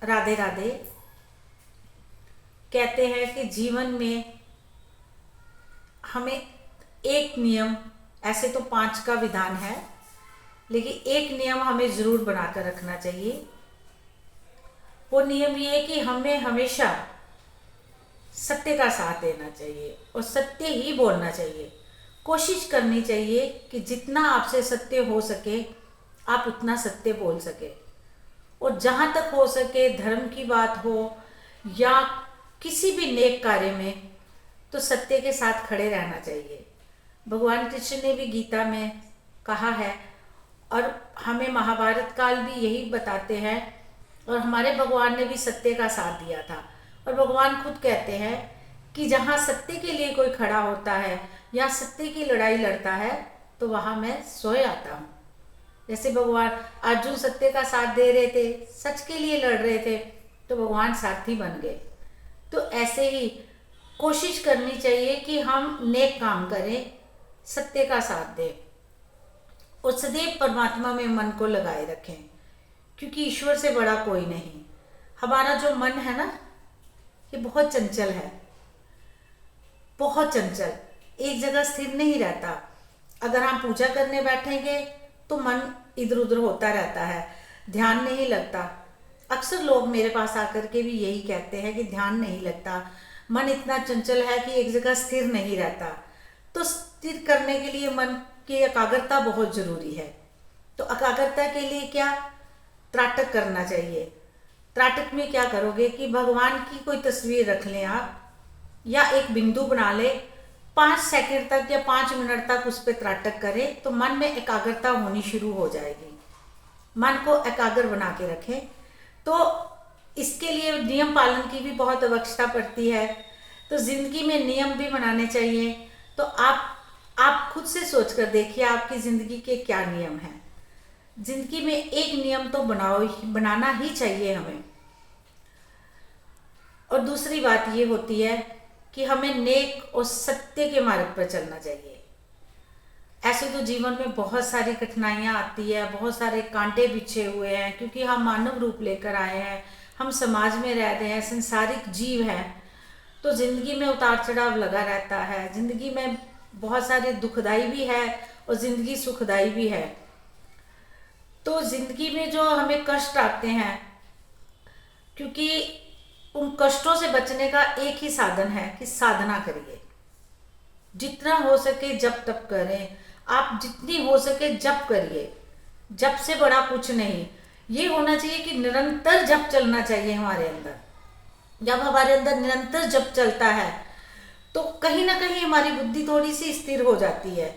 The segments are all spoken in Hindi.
राधे राधे। कहते हैं कि जीवन में हमें एक नियम, ऐसे तो 5 का विधान है, लेकिन एक नियम हमें ज़रूर बनाकर रखना चाहिए। वो नियम ये है कि हमें हमेशा सत्य का साथ देना चाहिए और सत्य ही बोलना चाहिए। कोशिश करनी चाहिए कि जितना आपसे सत्य हो सके आप उतना सत्य बोल सके। और जहाँ तक हो सके धर्म की बात हो या किसी भी नेक कार्य में, तो सत्य के साथ खड़े रहना चाहिए। भगवान कृष्ण ने भी गीता में कहा है और हमें महाभारत काल भी यही बताते हैं, और हमारे भगवान ने भी सत्य का साथ दिया था। और भगवान खुद कहते हैं कि जहाँ सत्य के लिए कोई खड़ा होता है या सत्य की लड़ाई लड़ता है तो वहाँ मैं सोए आता हूँ। जैसे भगवान अर्जुन सत्य का साथ दे रहे थे, सच के लिए लड़ रहे थे, तो भगवान सारथी बन गए। तो ऐसे ही कोशिश करनी चाहिए कि हम नेक काम करें, सत्य का साथ दें और सदैव परमात्मा में मन को लगाए रखें, क्योंकि ईश्वर से बड़ा कोई नहीं। हमारा जो मन है ना, ये बहुत चंचल है, बहुत चंचल, एक जगह स्थिर नहीं रहता। अगर हम पूजा करने बैठेंगे तो मन इधर उधर होता रहता है, ध्यान नहीं लगता। अक्सर लोग मेरे पास आकर के भी यही कहते हैं कि ध्यान नहीं लगता, मन इतना चंचल है कि एक जगह स्थिर नहीं रहता। तो स्थिर करने के लिए मन की एकाग्रता बहुत जरूरी है। तो एकाग्रता के लिए क्या, त्राटक करना चाहिए। त्राटक में क्या करोगे कि भगवान की कोई तस्वीर रख लें आप, या एक बिंदु बना ले, 5 सेकंड तक या 5 मिनट तक उस पर त्राटक करें तो मन में एकाग्रता होनी शुरू हो जाएगी। मन को एकाग्र बना के रखें। तो इसके लिए नियम पालन की भी बहुत आवश्यकता पड़ती है। तो जिंदगी में नियम भी बनाने चाहिए। तो आप खुद से सोच कर देखिए आपकी जिंदगी के क्या नियम हैं। जिंदगी में एक नियम तो बनाना ही चाहिए हमें। और दूसरी बात ये होती है कि हमें नेक और सत्य के मार्ग पर चलना चाहिए। ऐसे तो जीवन में बहुत सारी कठिनाइयाँ आती है, बहुत सारे कांटे बिछे हुए हैं, क्योंकि हम मानव रूप लेकर आए हैं, हम समाज में रह रहे हैं, संसारिक जीव हैं। तो जिंदगी में उतार चढ़ाव लगा रहता है। जिंदगी में बहुत सारे दुखदाई भी है और जिंदगी सुखदाई भी है। तो जिंदगी में जो हमें कष्ट आते हैं, क्योंकि उन कष्टों से बचने का एक ही साधन है कि साधना करिए। जितना हो सके जप तप करें, आप जितनी हो सके जप करिए। जप से बड़ा कुछ नहीं। ये होना चाहिए कि निरंतर जप चलना चाहिए हमारे अंदर। जब हमारे अंदर निरंतर जप चलता है तो कहीं ना कहीं हमारी बुद्धि थोड़ी सी स्थिर हो जाती है।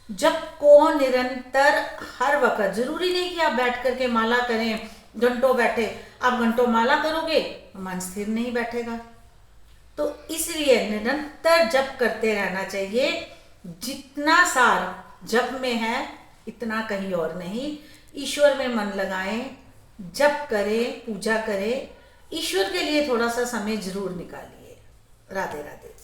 जप को निरंतर हर वक्त, जरूरी नहीं कि आप बैठ करके माला करें, घंटों बैठे। आप घंटों माला करोगे मन स्थिर नहीं बैठेगा। तो इसलिए निरंतर जप करते रहना चाहिए। जितना सार जप में है इतना कहीं और नहीं। ईश्वर में मन लगाएं, जप करें, पूजा करें, ईश्वर के लिए थोड़ा सा समय जरूर निकालिए। राधे राधे।